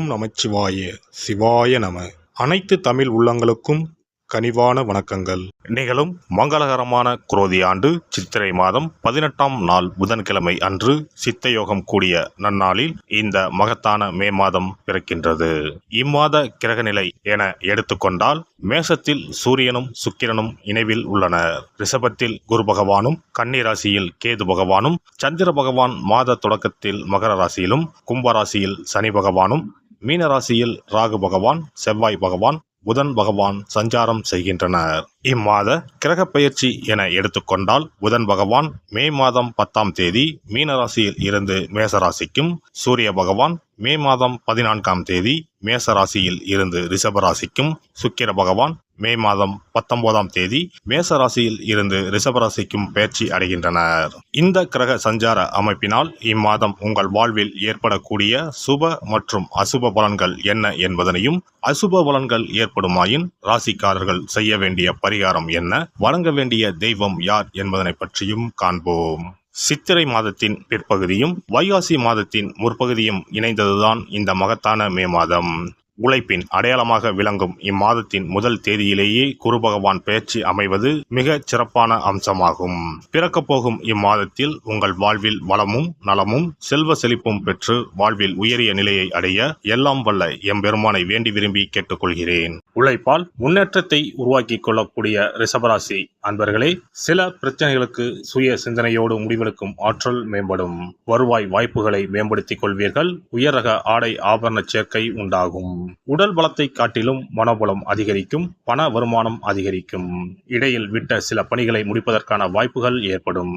ஓம் நமச்சிவாய சிவாய நம. அனைத்து தமிழ் உள்ளங்களுக்கும் கனிவான வணக்கங்கள். நிகழும் மங்களகரமான குரோதி ஆண்டு சித்திரை மாதம் 18ஆம் நாள் புதன்கிழமை அன்று சித்தயோகம் கூடிய நன்னாளில் இந்த மகத்தான மே மாதம் பிறக்கின்றது. இம்மாத கிரகநிலை என எடுத்துக்கொண்டால் மேசத்தில் சூரியனும் சுக்கிரனும் இணைவில் உள்ளனர். ரிஷபத்தில் குரு பகவானும், கன்னி ராசியில் கேது பகவானும், சந்திர பகவான் மாத தொடக்கத்தில் மகர ராசியிலும், கும்பராசியில் சனி பகவானும், மீன ராசியில் ராகு பகவான், செவ்வாய் பகவான், புதன் பகவான் சஞ்சாரம் செய்கின்றனர். இம்மாத கிரக பெயர்ச்சி என எடுத்துக்கொண்டால் புதன் பகவான் மே மாதம் 10ஆம் தேதி மீனராசியில் இருந்து மேசராசிக்கும், சூரிய பகவான் மே மாதம் 14ஆம் தேதி மேசராசியில் இருந்து ரிஷபராசிக்கும், சுக்கிர பகவான் மே மாதம் 19ஆம் தேதி மேசராசியில் இருந்து ரிஷபராசிக்கும் பெயர்ச்சி அடைகின்றனர். இந்த கிரக சஞ்சார அமைப்பினால் இம்மாதம் உங்கள் வாழ்வில் ஏற்படக்கூடிய சுப மற்றும் அசுப பலன்கள் என்ன என்பதனையும், அசுப பலன்கள் ஏற்படுமாயின் ராசிக்காரர்கள் செய்ய வேண்டிய பரிகாரம் என்ன, வணங்க வேண்டிய தெய்வம் யார் என்பதனை பற்றியும் காண்போம். சித்திரை மாதத்தின் பிற்பகுதியும் வைகாசி மாதத்தின் முற்பகுதியும் இணைந்ததுதான் இந்த மகத்தான மே மாதம். உழைப்பின் அடையாளமாக விளங்கும் இம்மாதத்தின் முதல் தேதியிலேயே குரு பகவான் பெயர்ச்சி அமைவது மிக சிறப்பான அம்சமாகும். பிறக்கப் போகும் இம்மாதத்தில் உங்கள் வாழ்வில் வளமும் நலமும் செல்வ செழிப்பும் பெற்று வாழ்வில் உயரிய நிலையை அடைய எல்லாம் வல்ல எம்பெருமானை வேண்டி விரும்பி கேட்டுக்கொள்கிறேன். உழைப்பால் முன்னேற்றத்தை உருவாக்கி கொள்ளக்கூடிய ரிஷபராசி அன்பர்களே, சில பிரச்சனைகளுக்கு சுய சிந்தனையோடு முடிவெடுக்கும் ஆற்றல் மேம்படும். வருவாய் வாய்ப்புகளை மேம்படுத்திக் கொள்வீர்கள். உயர் ரக ஆடை ஆபரண சேர்க்கை உண்டாகும். உடல் பலத்தை காட்டிலும் மனோபலம் அதிகரிக்கும். பண வருமானம் அதிகரிக்கும். இடையில் விட்ட சில பணிகளை முடிப்பதற்கான வாய்ப்புகள் ஏற்படும்.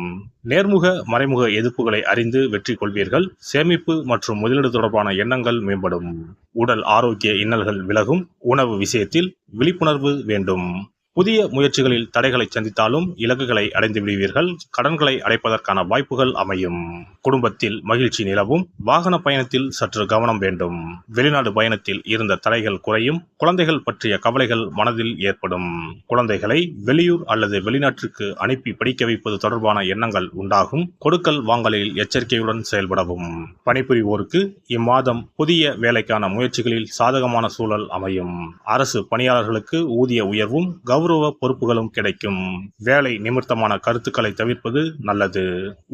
நேர்முக மறைமுக எதிர்ப்புகளை அறிந்து வெற்றி கொள்வீர்கள். சேமிப்பு மற்றும் முதலீடு தொடர்பான எண்ணங்கள் மேம்படும். உடல் ஆரோக்கிய இன்னல்கள் விலகும். உணவு விஷயத்தில் விழிப்புணர்வு வேண்டும். புதிய முயற்சிகளில் தடைகளை சந்தித்தாலும் இலக்குகளை அடைந்து விடுவீர்கள். கடன்களை அடைப்பதற்கான வாய்ப்புகள் அமையும். குடும்பத்தில் மகிழ்ச்சி நிலவும். வாகன பயணத்தில் சற்று கவனம் வேண்டும். வெளிநாடு பயணத்தில் இருந்த தடைகள் குறையும். குழந்தைகள் பற்றிய கவலைகள் மனதில் ஏற்படும். குழந்தைகளை வெளியூர் அல்லது வெளிநாட்டிற்கு அனுப்பி படிக்க வைப்பது தொடர்பான எண்ணங்கள் உண்டாகும். கொடுக்கல் வாங்கலில் எச்சரிக்கையுடன் செயல்படவும். பணிபுரிவோருக்கு இம்மாதம் புதிய வேலைக்கான முயற்சிகளில் சாதகமான சூழல் அமையும். அரசு பணியாளர்களுக்கு ஊதிய உயர்வும் கௌரவ பொறுப்புகளும் கிடைக்கும். வேலை நிமித்தமான கருத்துக்களை தவிர்ப்பது நல்லது.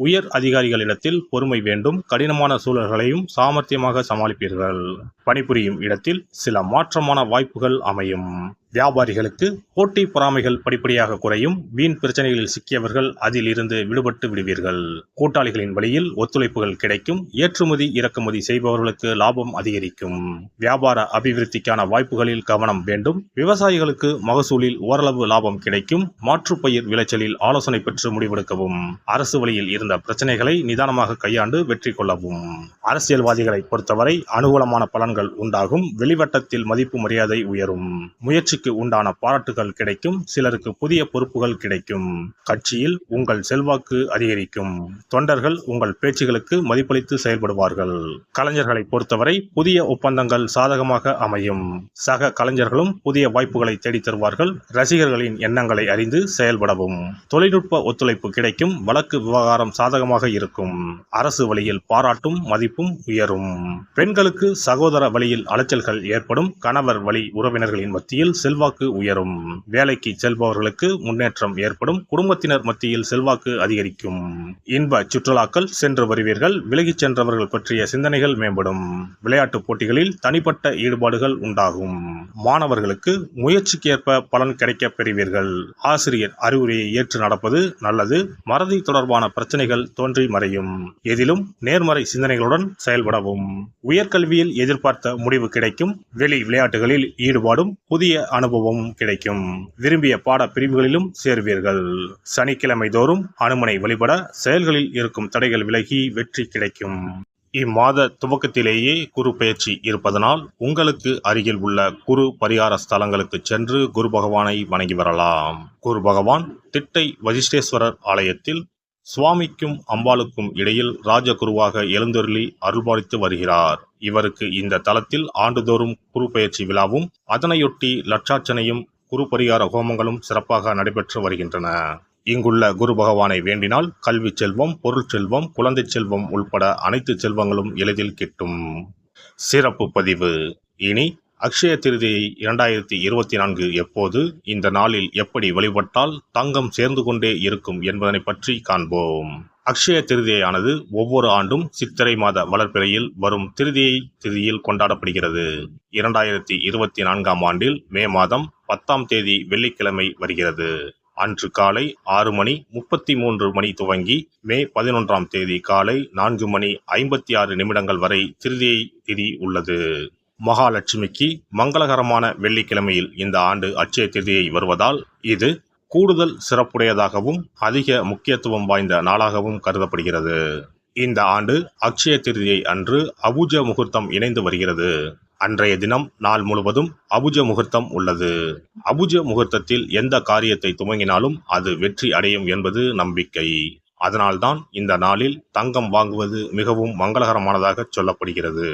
உயர் அதிகாரிகளிடத்தில் பொறுமை வேண்டும். கடினமான சூழல்களையும் சாமர்த்தியமாக சமாளிப்பீர்கள். பணிபுரியும் இடத்தில் சில மாற்றமான வாய்ப்புகள் அமையும். வியாபாரிகளுக்கு போட்டி பொறாமைகள் படிப்படியாக குறையும். வீண் பிரச்சனைகளில் சிக்கியவர்கள் அதில் இருந்து விடுபட்டு விடுவீர்கள். கூட்டாளிகளின் வழியில் ஒத்துழைப்புகள் கிடைக்கும். ஏற்றுமதி இறக்குமதி செய்பவர்களுக்கு லாபம் அதிகரிக்கும். வியாபார அபிவிருத்திக்கான வாய்ப்புகளில் கவனம் வேண்டும். விவசாயிகளுக்கு மகசூலில் ஓரளவு லாபம் கிடைக்கும். மாற்றுப்பயிர் விளைச்சலில் ஆலோசனை பெற்று முடிவெடுக்கவும். அரசு வழியில் இருந்த பிரச்சனைகளை நிதானமாக கையாண்டு வெற்றி கொள்ளவும். அரசியல்வாதிகளை பொறுத்தவரை அனுகூலமான பலன்கள் உண்டாகும். வெளிவட்டத்தில் மதிப்பு மரியாதை உயரும். முயற்சிக்கு உண்டான பாராட்டுகள் கிடைக்கும். சிலருக்கு புதிய பொறுப்புகள் கிடைக்கும். கட்சியில் உங்கள் செல்வாக்கு அதிகரிக்கும். தொண்டர்கள் உங்கள் பேச்சுகளுக்கு மதிப்பளித்து செயல்படுவார்கள். கலைஞர்களை பொறுத்தவரை புதிய ஒப்பந்தங்கள் சாதகமாக அமையும். சக கலைஞர்களும் புதிய வாய்ப்புகளை தேடித் தருவார்கள். ரசிகர்களின் எண்ணங்களை அறிந்து செயல்படவும். தொழில்நுட்ப ஒத்துழைப்பு கிடைக்கும். வழக்கு விவகாரம் சாதகமாக இருக்கும். அரசு வழியில் பாராட்டும் மதிப்பும் உயரும். பெண்களுக்கு சகோதர வழியில் அலைச்சல்கள் ஏற்படும். கணவர் வழி உறவினர்களின் மத்தியில் செல்வாக்கு உயரும். வேலைக்கு செல்பவர்களுக்கு முன்னேற்றம் ஏற்படும். குடும்பத்தினர் மத்தியில் செல்வாக்கு அதிகரிக்கும். இன்ப சுற்றுலாக்கள் சென்று வருவீர்கள். விலகிச் சென்றவர்கள் பற்றிய சிந்தனைகள் மேம்படும். விளையாட்டுப் போட்டிகளில் தனிப்பட்ட ஈடுபாடுகள் உண்டாகும். மாணவர்களுக்கு முயற்சிக்கேற்ப பலன் கிடைக்க பெறுவீர்கள். ஆசிரியர் அறிவுரையை ஏற்று நடப்பது நல்லது. மறதி தொடர்பான பிரச்சனைகள் தோன்றி மறையும். எதிலும் நேர்மறை சிந்தனைகளுடன் செயல்படவும். உயர்கல்வியில் எதிர்பார்த்த முடிவு கிடைக்கும். வெளி விளையாட்டுகளில் ஈடுபாடும் புதிய அனுபவமும் கிடைக்கும். விரும்பிய பாட பிரிவுகளிலும் சேர்வீர்கள். சனிக்கிழமை தோறும் அனுமனை வழிபட செயல்களில் இருக்கும் தடைகள் விலகி வெற்றி கிடைக்கும். இம்மாத துவக்கத்திலேயே குரு பெயர்ச்சி இருப்பதனால் உங்களுக்கு அருகில் உள்ள குரு பரிகார ஸ்தலங்களுக்கு சென்று குரு பகவானை வணங்கி வரலாம். குரு பகவான் திட்டை வசிஷ்டேஸ்வரர் ஆலயத்தில் சுவாமிக்கும் அம்பாளுக்கும் இடையில் ராஜகுருவாக எழுந்தருளி அருள்பாலித்து வருகிறார். இவருக்கு இந்த தலத்தில் ஆண்டுதோறும் குரு பெயர்ச்சி விழாவும் அதனையொட்டி லட்சார்ச்சனையும் குரு பரிகார ஹோமங்களும் சிறப்பாக நடைபெற்று வருகின்றன. இங்குள்ள குரு பகவானை வேண்டினால் கல்வி செல்வம், பொருள் செல்வம், குழந்தை செல்வம் உள்பட அனைத்து செல்வங்களும் எளிதில் கிட்டும். சிறப்பு பதிவு. இனி அக்ஷய திருதியை 2024 எப்போது, இந்த நாளில் எப்படி வழிபட்டால் தங்கம் சேர்ந்து கொண்டே இருக்கும் என்பதனை பற்றி காண்போம். அக்ஷய திருதியானது ஒவ்வொரு ஆண்டும் சித்திரை மாத வளர்பிறையில் வரும் திருதியை திதியில் கொண்டாடப்படுகிறது. 2024ஆம் ஆண்டில் மே மாதம் 10ஆம் தேதி வெள்ளிக்கிழமை வருகிறது. அன்று காலை 6:33 துவங்கி மே 11ஆம் தேதி காலை 4:56 வரை திருதியை திதி உள்ளது. மகாலட்சுமிக்கு மங்களகரமான வெள்ளிக்கிழமையில் இந்த ஆண்டு அட்சய திருதியை வருவதால் இது கூடுதல் சிறப்புடையதாகவும் அதிக முக்கியத்துவம் வாய்ந்த நாளாகவும் கருதப்படுகிறது. இந்த ஆண்டு அக்ஷய திருதியை அன்று அபுஜ முகூர்த்தம் இணைந்து வருகிறது. அன்றைய தினம் நாள் முழுவதும் அபுஜ முகூர்த்தம் உள்ளது. அபுஜ முகூர்த்தத்தில் எந்த காரியத்தை துவங்கினாலும் அது வெற்றி அடையும் என்பது நம்பிக்கை. அதனால்தான் இந்த நாளில் தங்கம் வாங்குவது மிகவும் மங்களகரமானதாக சொல்லப்படுகிறது.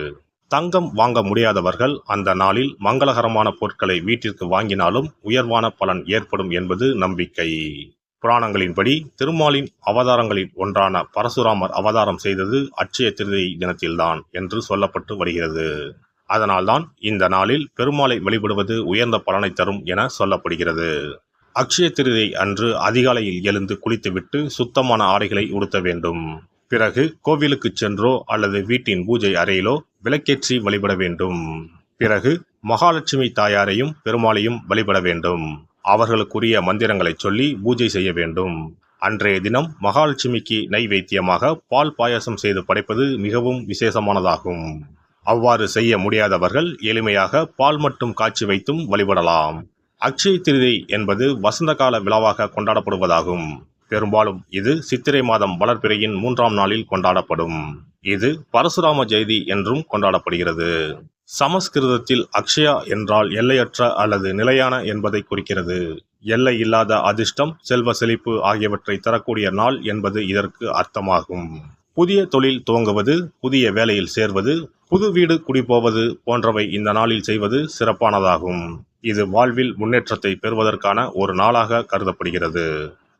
தங்கம் வாங்க முடியாதவர்கள் அந்த நாளில் மங்களகரமான பொருட்களை வீட்டிற்கு வாங்கினாலும் உயர்வான பலன் ஏற்படும் என்பது நம்பிக்கை. புராணங்களின்படி திருமாலின் அவதாரங்களில் ஒன்றான பரசுராமர் அவதாரம் செய்தது அட்சய திருதியை தினத்தில்தான் என்று சொல்லப்பட்டு வருகிறது. அதனால்தான் இந்த நாளில் பெருமாளை வழிபடுவது உயர்ந்த பலனை தரும் என சொல்லப்படுகிறது. அக்ஷய திருதியை அன்று அதிகாலையில் எழுந்து குளித்துவிட்டு சுத்தமான ஆடைகளை உடுத்த வேண்டும். பிறகு கோவிலுக்கு சென்றோ அல்லது வீட்டின் பூஜை அறையிலோ விளக்கேற்றி வழிபட வேண்டும். பிறகு மகாலட்சுமி தாயாரையும் பெருமாளையும் வழிபட வேண்டும். அவர்களுக்குரிய மந்திரங்களை சொல்லி பூஜை செய்ய வேண்டும். அன்றைய தினம் மகாலட்சுமிக்கு நைவேத்தியமாக பால் பாயாசம் செய்து படைப்பது மிகவும் விசேஷமானதாகும். அவ்வாறு செய்ய முடியாதவர்கள் எளிமையாக பால் மட்டும் காய்ச்சி வைத்தும் வழிபடலாம். அக்ஷய திருதியை என்பது வசந்த கால விழாவாக கொண்டாடப்படுவதாகும். பெரும்பாலும் இது சித்திரை மாதம் வளர்பிறையின் 3ஆம் நாளில் கொண்டாடப்படும். இது பரசுராம ஜெயதி என்றும் கொண்டாடப்படுகிறது. சமஸ்கிருதத்தில் அக்ஷயா என்றால் எல்லையற்ற அல்லது நிலையான என்பதை குறிக்கிறது. எல்லை இல்லாத அதிர்ஷ்டம், செல்வ செழிப்பு ஆகியவற்றை தரக்கூடிய நாள் என்பது இதற்கு அர்த்தமாகும். புதிய தொழில் துவங்குவது, புதிய வேலையில் சேர்வது, புது வீடு குடிபோவது போன்றவை இந்த நாளில் செய்வது சிறப்பானதாகும். இது வாழ்வில் முன்னேற்றத்தை பெறுவதற்கான ஒரு நாளாக கருதப்படுகிறது.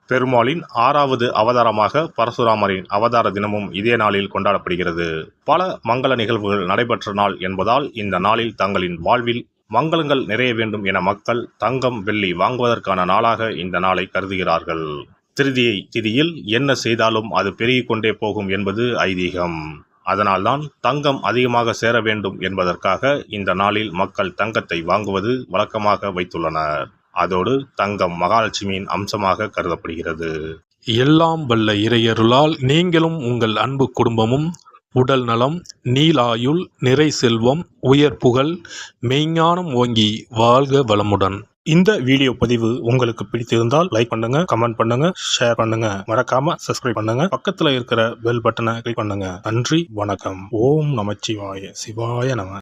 பெருமாளின் 6வது அவதாரமாக பரசுராமரின் அவதார தினமும் இதே நாளில் கொண்டாடப்படுகிறது. பல மங்கள நிகழ்வுகள் நடைபெற்ற நாள் என்பதால் இந்த நாளில் தங்களின் வாழ்வில் மங்களங்கள் நிறைய வேண்டும் என மக்கள் தங்கம், வெள்ளி வாங்குவதற்கான நாளாக இந்த நாளை கருதுகிறார்கள். திருதியை திதியில் என்ன செய்தாலும் அது பெருகிக் கொண்டே போகும் என்பது ஐதீகம். அதனால்தான் தங்கம் அதிகமாக சேர வேண்டும் என்பதற்காக இந்த நாளில் மக்கள் தங்கத்தை வாங்குவது வழக்கமாக வைத்துள்ளனர். அதோடு தங்கம் மகாலட்சுமியின் அம்சமாக கருதப்படுகிறது. எல்லாம் வல்ல இறையருளால் நீங்களும் உங்கள் அன்பு குடும்பமும் உடல் நலம், நீலாயுள், நிறை செல்வம், உயர் புகழ், மெய்ஞானம் ஓங்கி வாழ்க வளமுடன். இந்த வீடியோ பதிவு உங்களுக்கு பிடித்திருந்தால் லைக் பண்ணுங்க, கமெண்ட் பண்ணுங்க, ஷேர் பண்ணுங்க, மறக்காம சப்ஸ்கிரைப் பண்ணுங்க, பக்கத்துல இருக்கிற பெல் பட்டனை கிளிக் பண்ணுங்க. நன்றி, வணக்கம். ஓம் நமச்சிவாய. சிவாய நம.